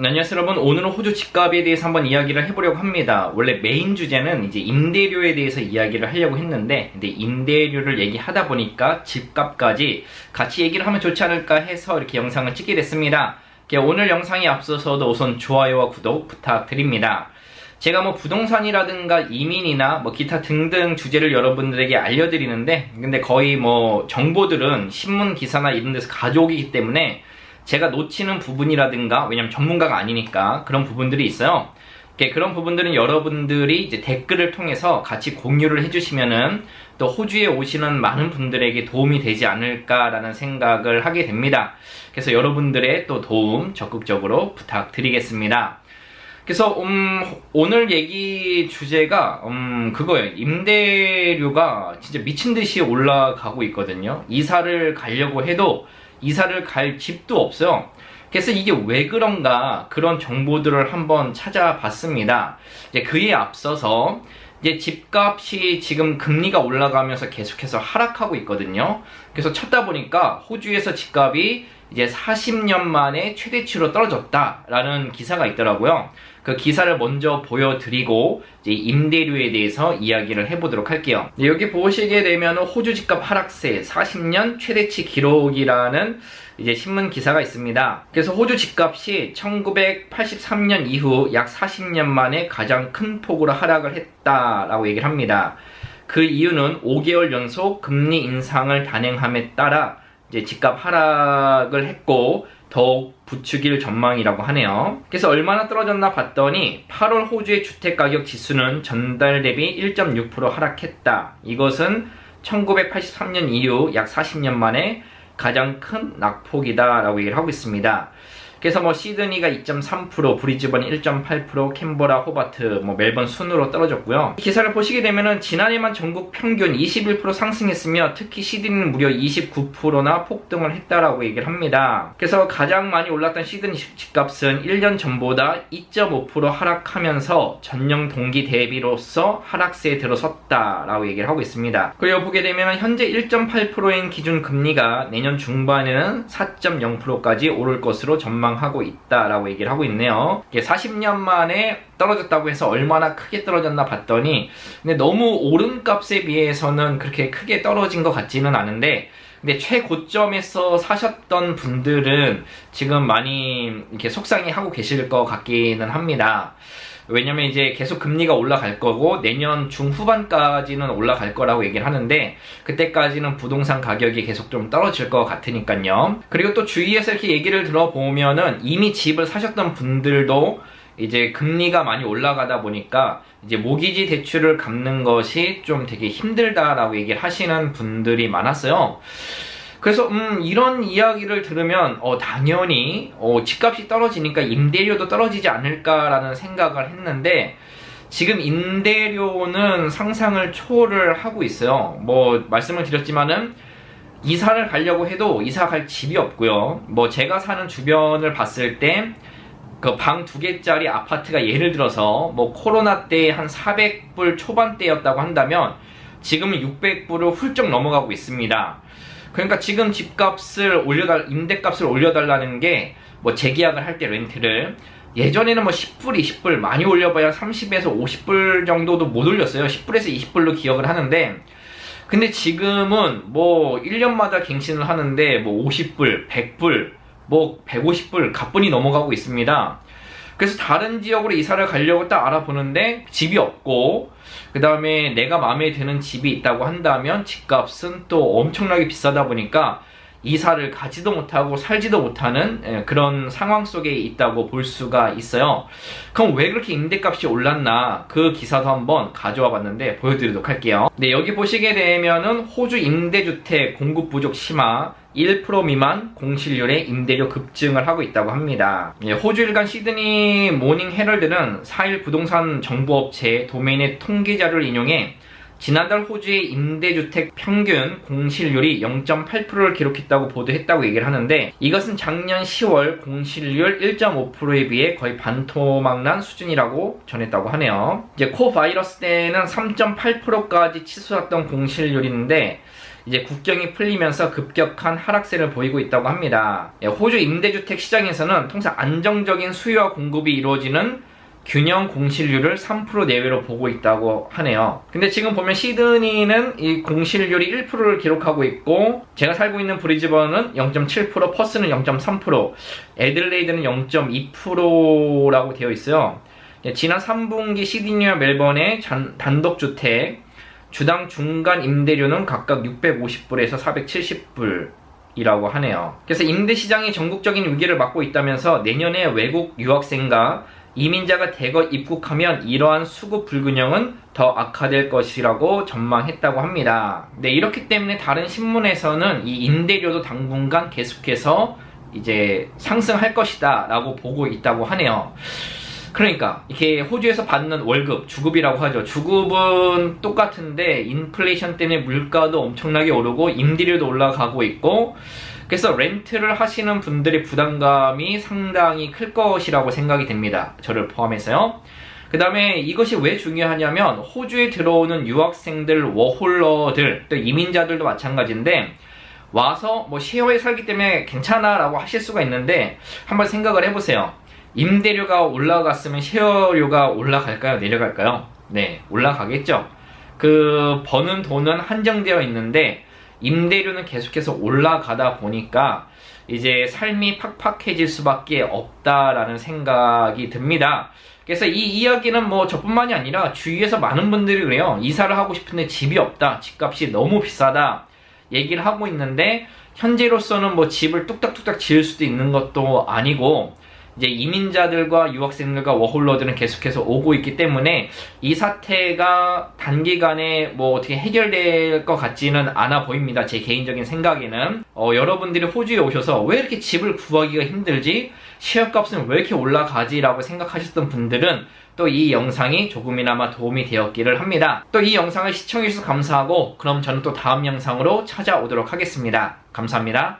안녕하세요 여러분. 오늘은 호주 집값에 대해서 한번 이야기를 해보려고 합니다. 원래 메인 주제는 이제 임대료에 대해서 이야기를 하려고 했는데, 근데 임대료를 얘기하다 보니까 집값까지 같이 얘기를 하면 좋지 않을까 해서 이렇게 영상을 찍게 됐습니다. 오늘 영상에 앞서서도 우선 좋아요와 구독 부탁드립니다. 제가 뭐 부동산이라든가 이민이나 뭐 기타 등등 주제를 여러분들에게 알려드리는데, 근데 거의 뭐 정보들은 신문 기사나 이런 데서 가져오기 때문에 제가 놓치는 부분이라든가, 왜냐면 전문가가 아니니까 그런 부분들이 있어요. 그런 부분들은 여러분들이 이제 댓글을 통해서 같이 공유를 해주시면은 또 호주에 오시는 많은 분들에게 도움이 되지 않을까라는 생각을 하게 됩니다. 그래서 여러분들의 또 도움 적극적으로 부탁드리겠습니다. 그래서 오늘 얘기 주제가 그거예요. 임대료가 진짜 미친듯이 올라가고 있거든요. 이사를 가려고 해도 이사를 갈 집도 없어요. 그래서 이게 왜 그런가, 그런 정보들을 한번 찾아봤습니다. 이제 그에 앞서서 이제 집값이 지금 금리가 올라가면서 계속해서 하락하고 있거든요. 그래서 찾다 보니까 호주에서 집값이 이제 40년 만에 최대치로 떨어졌다라는 기사가 있더라고요. 그 기사를 먼저 보여드리고 이제 임대료에 대해서 이야기를 해보도록 할게요. 여기 보시게 되면 호주 집값 하락세 40년 최대치 기록이라는 이제 신문 기사가 있습니다. 그래서 호주 집값이 1983년 이후 약 40년 만에 가장 큰 폭으로 하락을 했다라고 얘기를 합니다. 그 이유는 5개월 연속 금리 인상을 단행함에 따라 이제 집값 하락을 했고 더욱 부추길 전망이라고 하네요. 그래서 얼마나 떨어졌나 봤더니 8월 호주의 주택가격 지수는 전달 대비 1.6% 하락했다. 이것은 1983년 이후 약 40년 만에 가장 큰 낙폭이다 라고 얘기를 하고 있습니다. 그래서 뭐 시드니가 2.3%, 브리즈번이 1.8%, 캔버라, 호바트, 뭐 멜번 순으로 떨어졌고요. 이 기사를 보시게 되면은 지난해만 전국 평균 21% 상승했으며 특히 시드니는 무려 29%나 폭등을 했다라고 얘기를 합니다. 그래서 가장 많이 올랐던 시드니 집값은 1년 전보다 2.5% 하락하면서 전년 동기 대비로서 하락세에 들어섰다라고 얘기를 하고 있습니다. 그리고 보게 되면 현재 1.8%인 기준 금리가 내년 중반에는 4.0%까지 오를 것으로 전망하고 있다라고 얘기를 하고 있네요. 40년 만에 떨어졌다고 해서 얼마나 크게 떨어졌나 봤더니, 근데 너무 오른 값에 비해서는 그렇게 크게 떨어진 것 같지는 않은데, 근데 최고점에서 사셨던 분들은 지금 많이 이렇게 속상해하고 계실 것 같기는 합니다. 왜냐면 이제 계속 금리가 올라갈 거고 내년 중후반까지는 올라갈 거라고 얘기를 하는데, 그때까지는 부동산 가격이 계속 좀 떨어질 것 같으니까요. 그리고 또 주위에서 이렇게 얘기를 들어보면은 이미 집을 사셨던 분들도 이제 금리가 많이 올라가다 보니까 이제 모기지 대출을 갚는 것이 좀 되게 힘들다라고 얘기를 하시는 분들이 많았어요. 그래서 이런 이야기를 들으면 당연히 집값이 떨어지니까 임대료도 떨어지지 않을까라는 생각을 했는데, 지금 임대료는 상상을 초월을 하고 있어요. 뭐 말씀을 드렸지만은 이사를 가려고 해도 이사 갈 집이 없고요. 뭐 제가 사는 주변을 봤을 때 그 방 2개짜리 아파트가 예를 들어서 뭐 코로나 때 한 400불 초반대였다고 한다면 지금은 600불을 훌쩍 넘어가고 있습니다. 그러니까 지금 집값을 임대값을 올려달라는 게, 뭐 재계약을 할 때 렌트를 예전에는 뭐 10불, 20불 많이 올려봐야 30에서 50불 정도도 못 올렸어요. 10불에서 20불로 기억을 하는데, 근데 지금은 뭐 1년마다 갱신을 하는데 뭐 50불, 100불, 뭐 150불 가뿐히 넘어가고 있습니다. 그래서 다른 지역으로 이사를 가려고 딱 알아보는데 집이 없고, 그 다음에 내가 마음에 드는 집이 있다고 한다면 집값은 또 엄청나게 비싸다 보니까 이사를 가지도 못하고 살지도 못하는 그런 상황 속에 있다고 볼 수가 있어요. 그럼 왜 그렇게 임대값이 올랐나, 그 기사도 한번 가져와 봤는데 보여드리도록 할게요. 네, 여기 보시게 되면은 호주 임대주택 공급 부족 심화, 1% 미만 공실률의 임대료 급증을 하고 있다고 합니다. 호주 일간 시드니 모닝 헤럴드는 4일 부동산 정보업체 도메인의 통계자료를 인용해 지난달 호주의 임대주택 평균 공실률이 0.8%를 기록했다고 보도했다고 얘기를 하는데, 이것은 작년 10월 공실률 1.5%에 비해 거의 반토막난 수준이라고 전했다고 하네요. 이제 코바이러스 때는 3.8%까지 치솟았던 공실률인데, 이제 국경이 풀리면서 급격한 하락세를 보이고 있다고 합니다. 호주 임대주택 시장에서는 통상 안정적인 수요와 공급이 이루어지는 균형 공실률을 3% 내외로 보고 있다고 하네요. 근데 지금 보면 시드니는 이 공실률이 1%를 기록하고 있고, 제가 살고 있는 브리즈번은 0.7%, 퍼스는 0.3%, 애들레이드는 0.2%라고 되어 있어요. 지난 3분기 시드니와 멜번의 단독주택 주당 중간 임대료는 각각 650불에서 470불이라고 하네요. 그래서 임대시장이 전국적인 위기를 맞고 있다면서 내년에 외국 유학생과 이민자가 대거 입국하면 이러한 수급 불균형은 더 악화될 것이라고 전망했다고 합니다. 네, 이렇기 때문에 다른 신문에서는 이 임대료도 당분간 계속해서 이제 상승할 것이다 라고 보고 있다고 하네요. 그러니까 이렇게 호주에서 받는 월급, 주급이라고 하죠. 주급은 똑같은데 인플레이션 때문에 물가도 엄청나게 오르고 임대료도 올라가고 있고, 그래서 렌트를 하시는 분들의 부담감이 상당히 클 것이라고 생각이 됩니다. 저를 포함해서요. 그 다음에 이것이 왜 중요하냐면 호주에 들어오는 유학생들, 워홀러들, 또 이민자들도 마찬가지인데, 와서 뭐 쉐어에 살기 때문에 괜찮아 라고 하실 수가 있는데, 한번 생각을 해보세요. 임대료가 올라갔으면 쉐어료가 올라갈까요? 내려갈까요? 네, 올라가겠죠. 그 버는 돈은 한정되어 있는데 임대료는 계속해서 올라가다 보니까 이제 삶이 팍팍해질 수밖에 없다라는 생각이 듭니다. 그래서 이 이야기는 뭐 저뿐만이 아니라 주위에서 많은 분들이 그래요. 이사를 하고 싶은데 집이 없다, 집값이 너무 비싸다 얘기를 하고 있는데, 현재로서는 뭐 집을 뚝딱뚝딱 지을 수도 있는 것도 아니고, 이제 이민자들과 유학생들과 워홀러들은 계속해서 오고 있기 때문에 이 사태가 단기간에 뭐 어떻게 해결될 것 같지는 않아 보입니다. 제 개인적인 생각에는. 여러분들이 호주에 오셔서 왜 이렇게 집을 구하기가 힘들지? 쉐어값은 왜 이렇게 올라가지? 라고 생각하셨던 분들은 또 이 영상이 조금이나마 도움이 되었기를 합니다. 또 이 영상을 시청해주셔서 감사하고, 그럼 저는 또 다음 영상으로 찾아오도록 하겠습니다. 감사합니다.